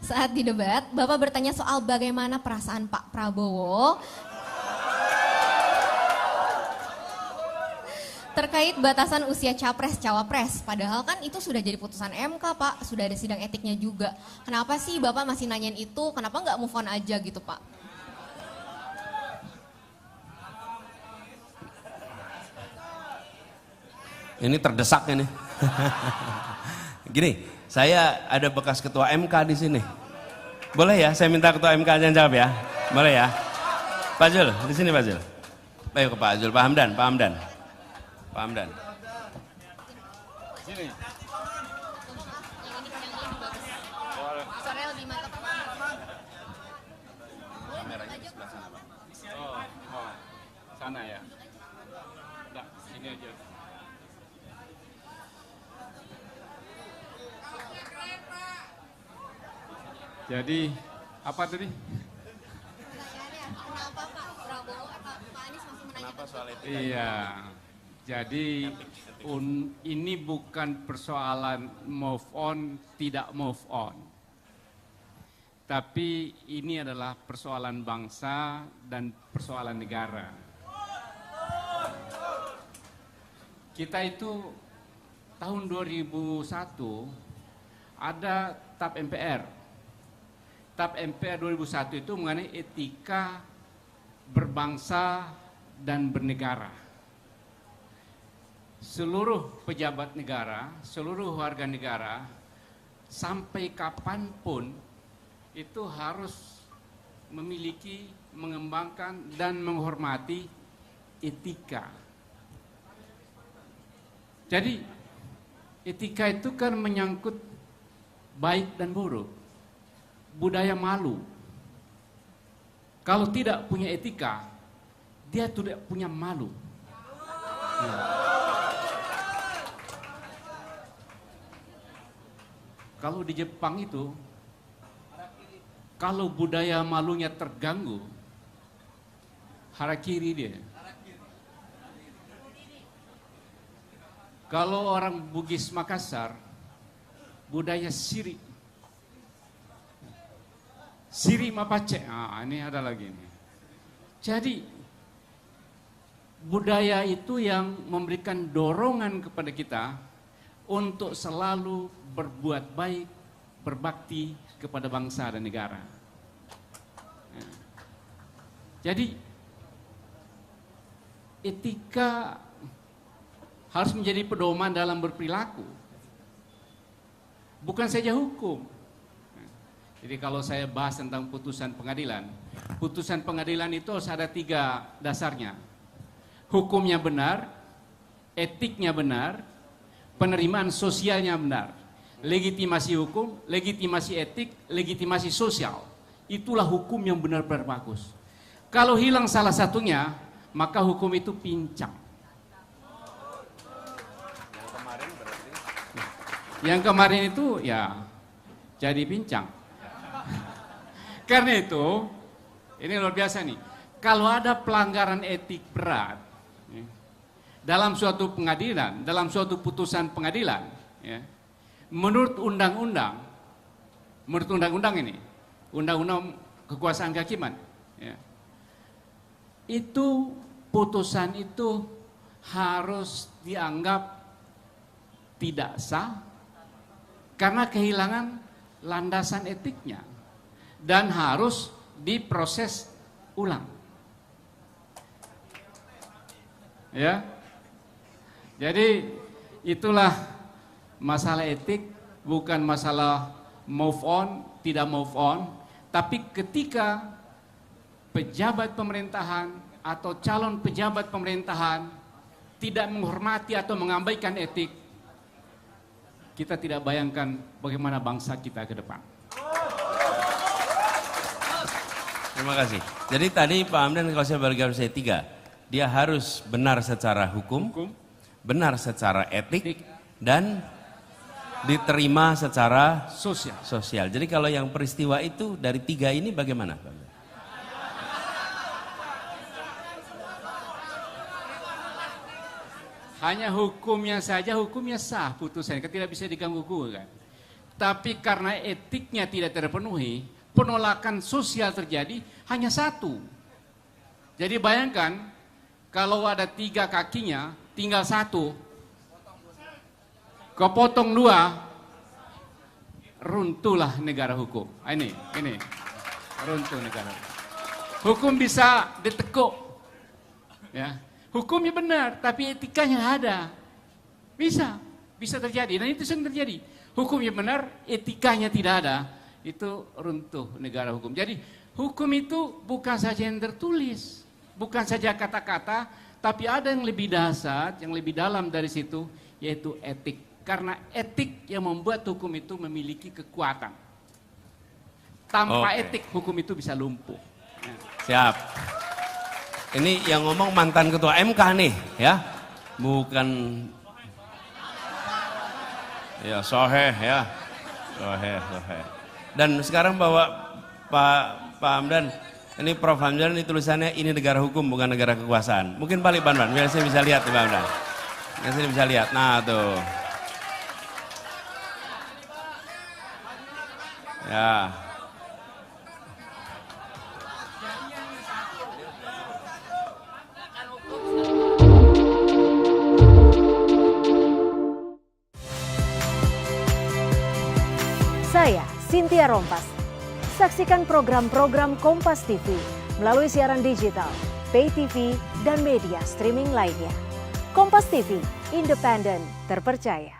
Saat di debat, Bapak bertanya soal bagaimana perasaan Pak Prabowo terkait batasan usia capres-cawapres. Padahal kan itu sudah jadi putusan MK, Pak. Sudah ada sidang etiknya juga. Kenapa sih Bapak masih nanyain itu? Kenapa nggak move on aja gitu, Pak? Ini terdesak ini. Gini, saya ada bekas ketua MK di sini. Boleh ya, saya minta ketua MK aja jawab ya. Boleh ya. Pak Zul, di sini Pak Zul. Ayo ke Pak Zul, Pak Hamdan, Pak Hamdan. Pak Hamdan. Sini. Kameranya di sebelah sana, Pak. Oh, sana ya. Enggak, sini aja. Jadi, apa tadi? Kenapa Pak Prabowo atau Pak Anies masih menanyakan? Kenapa soal itu? Iya. Jadi ini bukan persoalan move on, tidak move on. Tapi ini adalah persoalan bangsa dan persoalan negara. Kita itu tahun 2001 ada TAP MPR. TAP MPR 2001 itu mengenai etika berbangsa dan bernegara. Seluruh pejabat negara, seluruh warga negara, sampai kapanpun itu harus memiliki, mengembangkan, dan menghormati etika. Jadi, etika itu kan menyangkut baik dan buruk, budaya malu. Kalau tidak punya etika, dia tidak punya malu. Kalau di Jepang itu, kalau budaya malunya terganggu, harakiri dia. Kalau orang Bugis Makassar, budaya siri. Siri mapace, ini ada lagi nih. Jadi, budaya itu yang memberikan dorongan kepada kita untuk selalu berbuat baik, berbakti kepada bangsa dan negara. Jadi, etika harus menjadi pedoman dalam berperilaku. Bukan saja hukum. Jadi kalau saya bahas tentang putusan pengadilan itu harus ada 3 dasarnya. Hukumnya benar, etiknya benar, penerimaan sosialnya benar. Legitimasi hukum, legitimasi etik, legitimasi sosial. Itulah hukum yang benar-benar bagus. Kalau hilang salah satunya, maka hukum itu pincang. Yang kemarin itu ya jadi pincang. Karena itu, ini luar biasa nih. Kalau ada pelanggaran etik berat dalam suatu pengadilan, dalam suatu putusan pengadilan, menurut undang-undang ini, undang-undang kekuasaan kehakiman, itu putusan itu harus dianggap tidak sah karena kehilangan landasan etiknya dan harus diproses ulang. Ya. Jadi itulah masalah etik, bukan masalah move on, tidak move on, tapi ketika pejabat pemerintahan atau calon pejabat pemerintahan tidak menghormati atau mengabaikan etik, kita tidak bayangkan bagaimana bangsa kita ke depan. Terima kasih. Jadi tadi Pak Hamdan kalau saya bagi garis 3, dia harus benar secara hukum, benar secara etik, dan diterima secara sosial. Jadi kalau yang peristiwa itu dari 3 ini bagaimana, Pak? Hanya hukumnya saja, hukumnya sah putusannya, tidak bisa diganggu-gugat. Tapi karena etiknya tidak terpenuhi, penolakan sosial terjadi hanya satu. Jadi bayangkan kalau ada 3 kakinya, tinggal 1, kepotong 2, runtuhlah negara hukum. Ini runtuh negara hukum. Hukum bisa ditekuk, ya. Hukumnya benar, tapi etikanya nggak ada. Bisa terjadi, dan itu sering terjadi. Hukumnya benar, etikanya tidak ada, itu runtuh negara hukum. Jadi hukum itu bukan saja yang tertulis, bukan saja kata-kata, tapi ada yang lebih dasar, yang lebih dalam dari situ, yaitu etik. Karena etik yang membuat hukum itu memiliki kekuatan. Tanpa etik, hukum itu bisa lumpuh. Siap. Ini yang ngomong mantan ketua MK nih, ya. Bukan ya soheh ya. Soheh. Dan sekarang bawa Pak Hamdan, ini Prof Hamdan, ini tulisannya ini negara hukum bukan negara kekuasaan. Mungkin balik Ban, biar saya bisa lihat Pak Hamdan. Biar saya bisa lihat. Nah, tuh. Ya. Saya Cynthia Rompas. Saksikan program-program Kompas TV melalui siaran digital, pay TV, dan media streaming lainnya. Kompas TV, independen, terpercaya.